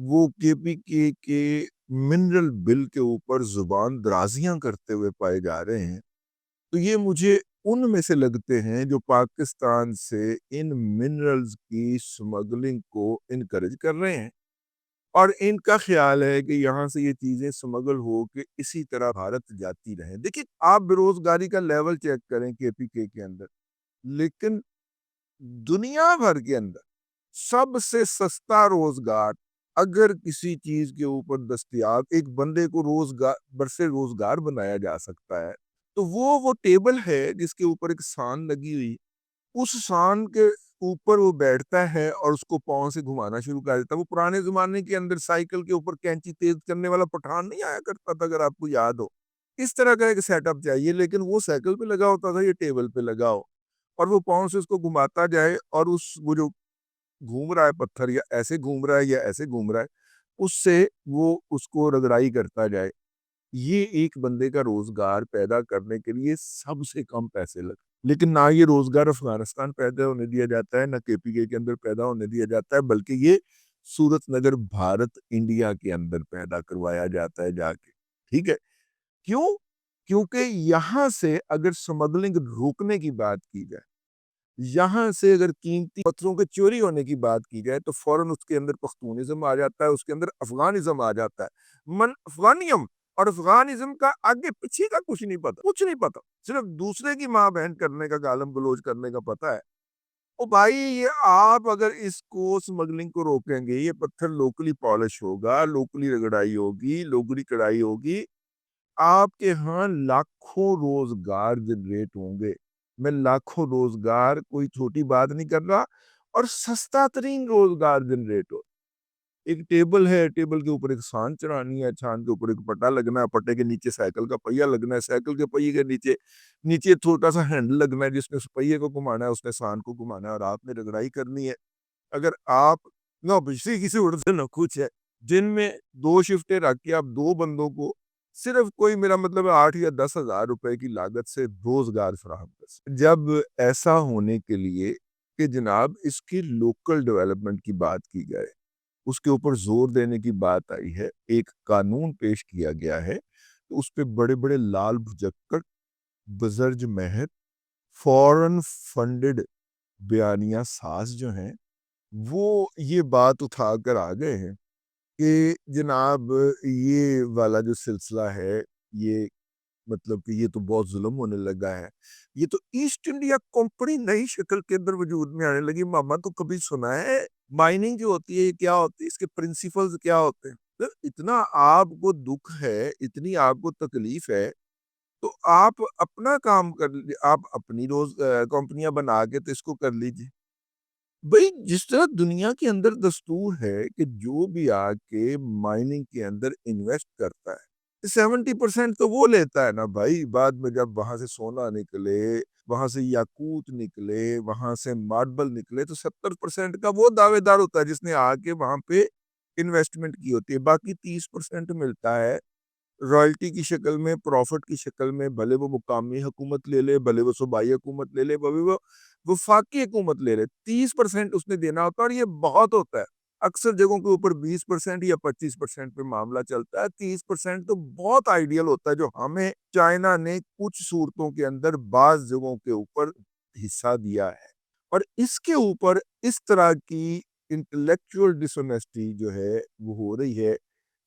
وہ کے پی کے منرل بل کے اوپر زبان درازیاں کرتے ہوئے پائے جا رہے ہیں، تو یہ مجھے ان میں سے لگتے ہیں جو پاکستان سے ان منرلز کی سمگلنگ کو انکریج کر رہے ہیں، اور ان کا خیال ہے کہ یہاں سے یہ چیزیں سمگل ہو کے اسی طرح بھارت جاتی رہیں۔ دیکھیں، آپ بے روزگاری کا لیول چیک کریں کے پی کے اندر، لیکن دنیا بھر کے اندر سب سے سستا روزگار اگر کسی چیز کے اوپر دستیاب ایک بندے کو روزگار برسے روزگار بنایا جا سکتا ہے، تو وہ ٹیبل ہے جس کے اوپر ایک سان لگی ہوئی، اس سان کے اوپر وہ بیٹھتا ہے اور اس کو پاؤں سے گھمانا شروع کر دیتا ہے۔ وہ پرانے زمانے کے اندر سائیکل کے اوپر کینچی تیز کرنے والا پٹھان نہیں آیا کرتا تھا، اگر آپ کو یاد ہو، اس طرح کا ایک سیٹ اپ چاہیے، لیکن وہ سائیکل پہ لگا ہوتا تھا، یہ ٹیبل پہ لگا ہو، اور وہ پاؤں سے اس کو گھماتا جائے، اور وہ جو گھوم رہا ہے پتھر، یا ایسے گھوم رہا ہے یا ایسے گھوم رہا ہے، اس سے وہ اس کو رگڑائی کرتا جائے۔ یہ ایک بندے کا روزگار پیدا کرنے کے لیے سب سے کم پیسے لگتے، لیکن نہ یہ روزگار افغانستان پیدا ہونے دیا جاتا ہے، نہ کے پی کے اندر پیدا ہونے دیا جاتا ہے، بلکہ یہ صورت نگر بھارت انڈیا کے اندر پیدا کروایا جاتا ہے جا کے۔ ٹھیک ہے، کیوں؟ کیونکہ یہاں سے اگر سمگلنگ روکنے کی بات کی جائے، یہاں سے اگر قیمتی پتھروں کے چوری ہونے کی بات کی جائے، تو فوراً اس کے اندر پختونزم آ جاتا ہے، اس کے اندر افغانزم آ جاتا ہے، من افغانیم، اور افغانزم کا آگے پیچھے کا کچھ نہیں پتا، صرف دوسرے کی ماں بہن کرنے کا، گالم گلوچ کرنے کا پتا ہے۔ او بھائی، یہ آپ اگر اس کو سمگلنگ کو روکیں گے، یہ پتھر لوکلی پالش ہوگا، لوکلی رگڑائی ہوگی، لوکلی کڑائی ہوگی، آپ کے ہاں لاکھوں روزگار جنریٹ ہوں گے۔ میں لاکھوں روزگار کوئی چھوٹی بات نہیں کر رہا، اور سستا ترین روزگار جنریٹ ہو۔ ایک ٹیبل ہے، ٹیبل کے اوپر ایک سان چڑھانی ہے، چھان کے اوپر ایک پٹا لگنا ہے، پٹے کے نیچے سائیکل کا پہیہ لگنا ہے، سائیکل کے پہیے کے نیچے چھوٹا سا ہینڈل لگنا ہے، جس نے اس پہیے کو گھمانا ہے، اس نے سان کو گھمانا ہے، اور آپ نے رگڑائی کرنی ہے۔ اگر آپ نہ بجلی کسی اڑ سے نہ کچھ ہے، جن میں 2 شفٹیں رکھ کے آپ 2 بندوں کو صرف کوئی، میرا مطلب ہے 8 یا 10,000 روپے کی لاگت سے روزگار فراہم کر سکتے۔ جب ایسا ہونے کے لیے کہ جناب اس کی لوکل ڈیولپمنٹ کی بات کی جائے، اس کے اوپر زور دینے کی بات آئی ہے، ایک قانون پیش کیا گیا ہے، تو اس پہ بڑے بڑے لال بھجکڑ بزرج مہر فورن فنڈڈ بیانیہ ساز جو ہیں، وہ یہ بات اٹھا کر آ گئے ہیں کہ جناب یہ والا جو سلسلہ ہے، یہ مطلب کہ یہ تو بہت ظلم ہونے لگا ہے، یہ تو ایسٹ انڈیا کمپنی نئی شکل کے اندر وجود میں آنے لگی۔ ماما تو کبھی سنا ہے مائننگ جو ہوتی ہے یہ کیا ہوتی ہے، اس کے پرنسپلز کیا ہوتے ہیں؟ اتنا آپ کو دکھ ہے، اتنی آپ کو تکلیف ہے، تو آپ اپنا کام کر لیجیے، آپ اپنی کمپنیاں بنا کے تو اس کو کر لیجیے۔ بھئی، جس طرح دنیا کے اندر دستور ہے کہ جو بھی آ کے مائننگ کے اندر انویسٹ کرتا ہے، 70% تو وہ لیتا ہے نا بھائی، بعد میں جب وہاں سے سونا نکلے، وہاں سے یاقوت نکلے، وہاں سے ماربل نکلے، تو 70% کا وہ دعوے دار ہوتا ہے جس نے آ کے وہاں پہ انویسٹمنٹ کی ہوتی ہے، باقی 30% ملتا ہے رائلٹی کی شکل میں، پروفٹ کی شکل میں، بھلے وہ مقامی حکومت لے لے، بھلے وہ صوبائی حکومت لے لے، بھلے وہ وفاقی حکومت لے لے، 30% اس نے دینا ہوتا ہے، اور یہ بہت ہوتا ہے۔ اکثر جگہوں کے اوپر 20% یا 25% پہ معاملہ چلتا ہے، 30% تو بہت آئیڈیل ہوتا ہے، جو ہمیں چائنا نے کچھ صورتوں کے اندر بعض جگہوں کے اوپر حصہ دیا ہے، اور اس کے اوپر اس طرح کی انٹلیکچوئل ڈس آنیسٹی جو ہے وہ ہو رہی ہے،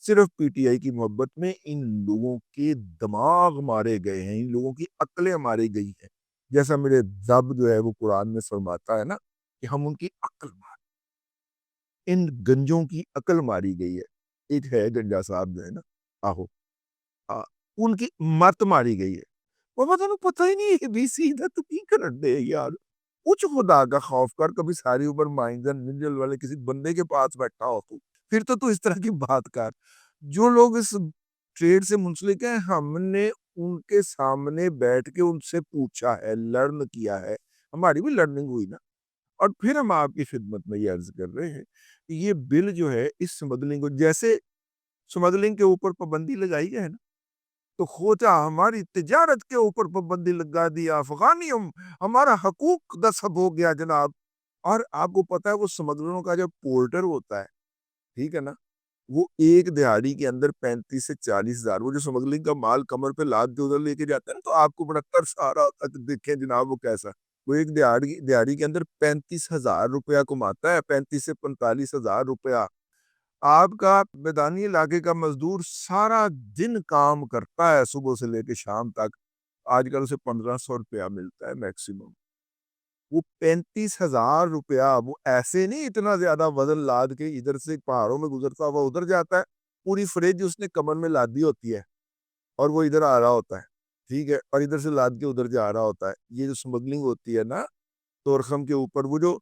صرف پی ٹی آئی کی محبت میں۔ ان لوگوں کے دماغ مارے گئے ہیں، ان لوگوں کی عقلیں ماری گئی ہیں، جیسا میرے رب جو ہے وہ قرآن میں فرماتا ہے نا کہ ہم ان کی عقل مار، ان گنجوں کی عقل ماری گئی ہے۔ ایک ہے گنجا صاحب جو ہے نا، آہو، ان کی مت ماری گئی ہے۔ وہ پتہ ہی نہیں ہے بھی سیدھا تو کی کرن دے یار، کچھ خدا کا خوف کر، کبھی ساری عمر مائنزن ننجل والے کسی بندے کے پاس بیٹھا ہو پھر تو اس طرح کی بات کر۔ جو لوگ اس ٹریڈ سے منسلک ہیں، ہم نے ان کے سامنے بیٹھ کے ان سے پوچھا ہے، لرن کیا ہے، ہماری بھی لرننگ ہوئی نا، اور پھر ہم آپ کی خدمت میں یہ عرض کر رہے ہیں کہ یہ بل جو ہے اس سمگلنگ کو، جیسے سمگلنگ کے اوپر پابندی لگائی ہے نا، تو خوچا ہماری تجارت کے اوپر پابندی لگا دیا، افغانیم ہمارا حقوق دستب ہو گیا جناب۔ اور آپ کو پتا ہے وہ سمگلروں کا جو پورٹر ہوتا ہے، ٹھیک ہے نا، وہ ایک دہاڑی کے اندر 35 سے 40 ہزار، وہ جو سمگلنگ کا مال کمر پہ لاد کے ادھر لے کے جاتا ہے نا، تو آپ کو بڑا ترس آ رہا ہوتا ہے کہ دیکھیں جناب وہ کیسا، وہ ایک دہاڑی کے اندر 35 ہزار روپیہ کماتا ہے، 35 سے 45 ہزار روپیہ۔ آپ کا میدانی علاقے کا مزدور سارا دن کام کرتا ہے صبح سے لے کے شام تک، آج کل اسے 1500 روپیہ ملتا ہے میکسیمم۔ وہ 35 ہزار روپیہ، وہ ایسے نہیں اتنا زیادہ وزن لاد کے ادھر سے پہاڑوں میں گزرتا ہوا ادھر جاتا ہے، پوری فریج اس نے کمر میں لادی ہوتی ہے اور وہ ادھر آ رہا ہوتا ہے، ٹھیک ہے، اور ادھر سے لاد کے ادھر جا رہا ہوتا ہے۔ یہ جو سمگلنگ ہوتی ہے نا تورخم کے اوپر، وہ جو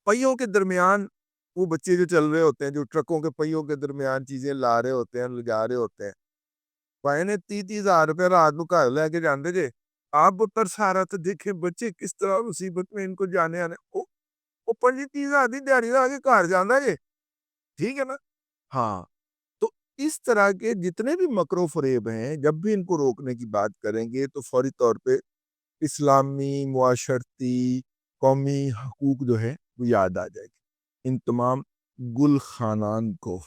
پہیوں کے درمیان وہ بچے جو چل رہے ہوتے ہیں، جو ٹرکوں کے پہیوں کے درمیان چیزیں لا رہے ہوتے ہیں، لے جا رہے ہوتے ہیں، بھائی نے 30 ہزار روپیہ رات کو گھر لے کے جاندے جے، آپ وہ ترس آ رہا تھا، دیکھیں بچے کس طرح مصیبت میں ان کو جانے آنے، وہ 25 ہزار دی دیہڑی لا کے گھر جانا جے، ٹھیک ہے نا۔ ہاں، تو اس طرح کے جتنے بھی مکر و فریب ہیں، جب بھی ان کو روکنے کی بات کریں گے تو فوری طور پہ اسلامی، معاشرتی، قومی حقوق جو ہے وہ یاد آ جائے گی ان تمام گل خانان کو۔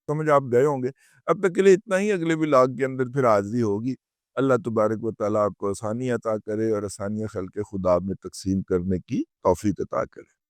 سمجھ آپ گئے ہوں گے۔ اب تک کے لیے اتنا ہی، اگلے ولاگ کے اندر پھر حاضری ہوگی۔ اللہ تبارک و تعالیٰ آپ کو آسانی عطا کرے اور آسانیاں خلق خدا میں تقسیم کرنے کی توفیق عطا کرے۔